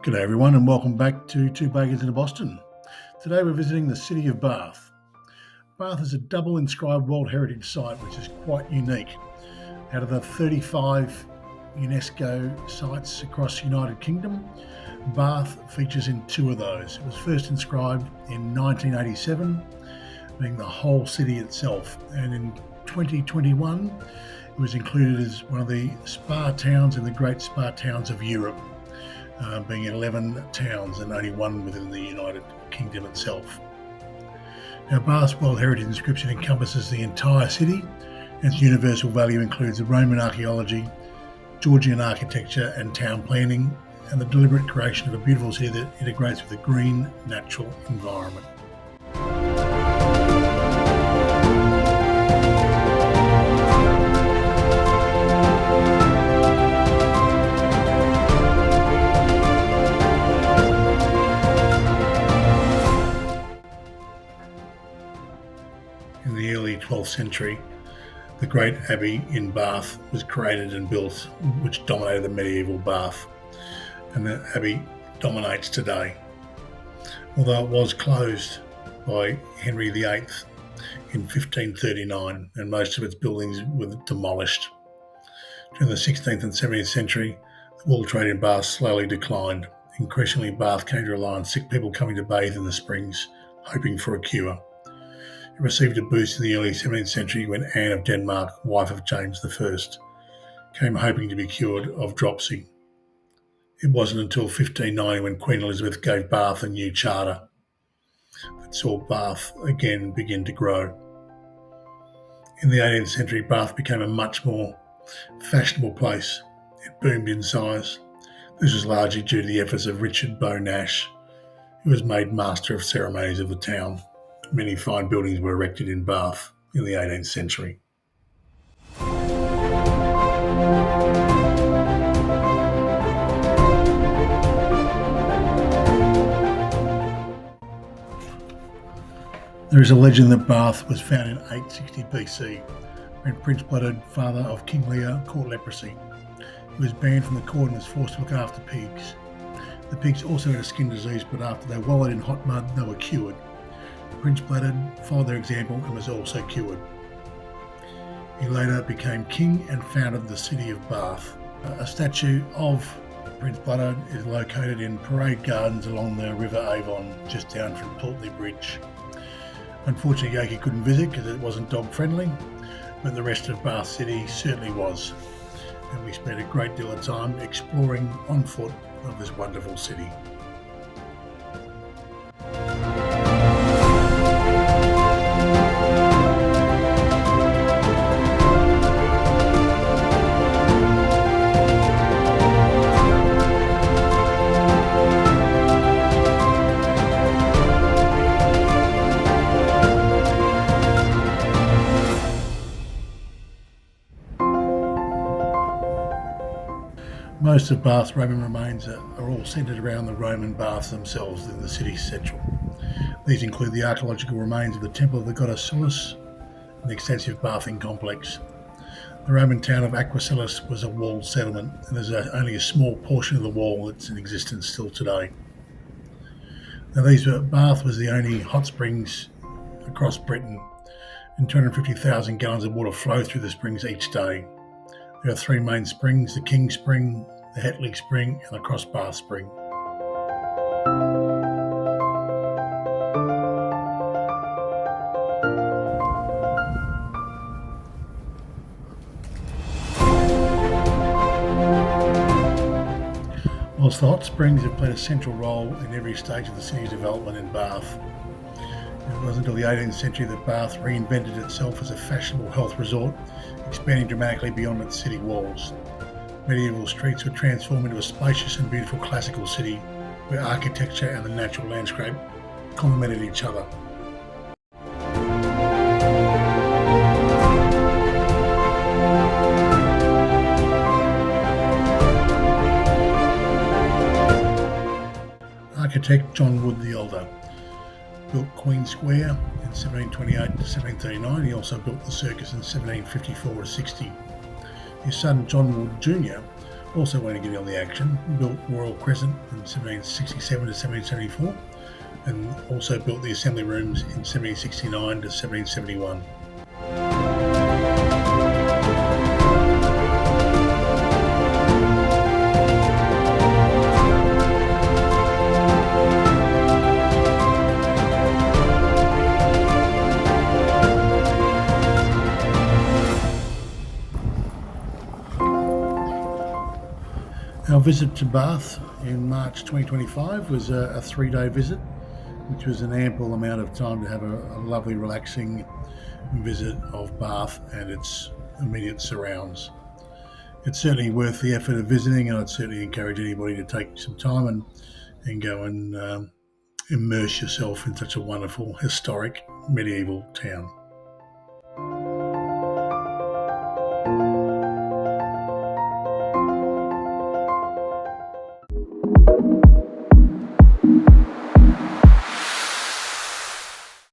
G'day everyone and welcome back to Two Bakers in Boston. Today we're visiting the city of Bath. Bath is a double inscribed World Heritage Site which is quite unique. Out of the 35 UNESCO sites across the United Kingdom, Bath features in 2 of those. It was first inscribed in 1987, being the whole city itself, and in 2021 it was included as one of the spa towns in the Great Spa Towns of Europe. Being 11 towns and only one within the United Kingdom itself. Now, Bath's World Heritage inscription encompasses the entire city, and its universal value includes the Roman archaeology, Georgian architecture and town planning, and the deliberate creation of a beautiful city that integrates with a green, natural environment. In the early 12th century, the Great Abbey in Bath was created and built, which dominated the medieval Bath, and the Abbey dominates today. Although it was closed by Henry VIII in 1539 and most of its buildings were demolished. During the 16th and 17th century, the wool trade in Bath slowly declined. Increasingly, Bath came to rely on sick people coming to bathe in the springs, hoping for a cure. It received a boost in the early 17th century when Anne of Denmark, wife of James I, came hoping to be cured of dropsy. It wasn't until 1590 when Queen Elizabeth gave Bath a new charter that saw Bath again begin to grow. In the 18th century, Bath became a much more fashionable place. It boomed in size. This was largely due to the efforts of Richard Bow Nash, who was made Master of Ceremonies of the town. Many fine buildings were erected in Bath in the 18th century. There is a legend that Bath was found in 860 BC when Prince Blooded, father of King Lear, caught leprosy. He was banned from the court and was forced to look after pigs. The pigs also had a skin disease, but after they wallowed in hot mud, they were cured. Prince Blooded followed their example and was also cured. He later became king and founded the city of Bath. A statue of Prince Blooded is located in Parade Gardens along the River Avon, just down from Pulteney Bridge. Unfortunately, Yoki couldn't visit because it wasn't dog friendly, but the rest of Bath City certainly was. And we spent a great deal of time exploring on foot of this wonderful city. Most of Bath's Roman remains are all centred around the Roman baths themselves in the city's central. These include the archaeological remains of the Temple of the Goddess Solis and the extensive bathing complex. The Roman town of Aquacellus was a walled settlement, and there's only a small portion of the wall that's in existence still today. Now, Bath was the only hot springs across Britain, and 250,000 gallons of water flow through the springs each day. There are 3 main springs: the King Spring, the Hetley Spring and the Cross Bath Spring. Whilst the hot springs have played a central role in every stage of the city's development in Bath, it wasn't until the 18th century that Bath reinvented itself as a fashionable health resort, expanding dramatically beyond its city walls. Medieval streets were transformed into a spacious and beautiful classical city where architecture and the natural landscape complemented each other. Architect John Wood the Elder built Queen Square in 1728 to 1739. He also built the Circus in 1754 to 60. His son John Wood Jr. Also, when he get on the action, built Royal Crescent in 1767 to 1774, and also built the Assembly Rooms in 1769 to 1771. Our visit to Bath in March 2025 was a 3-day visit, which was an ample amount of time to have a lovely, relaxing visit of Bath and its immediate surrounds. It's certainly worth the effort of visiting, and I'd certainly encourage anybody to take some time and go and immerse yourself in such a wonderful, historic, medieval town.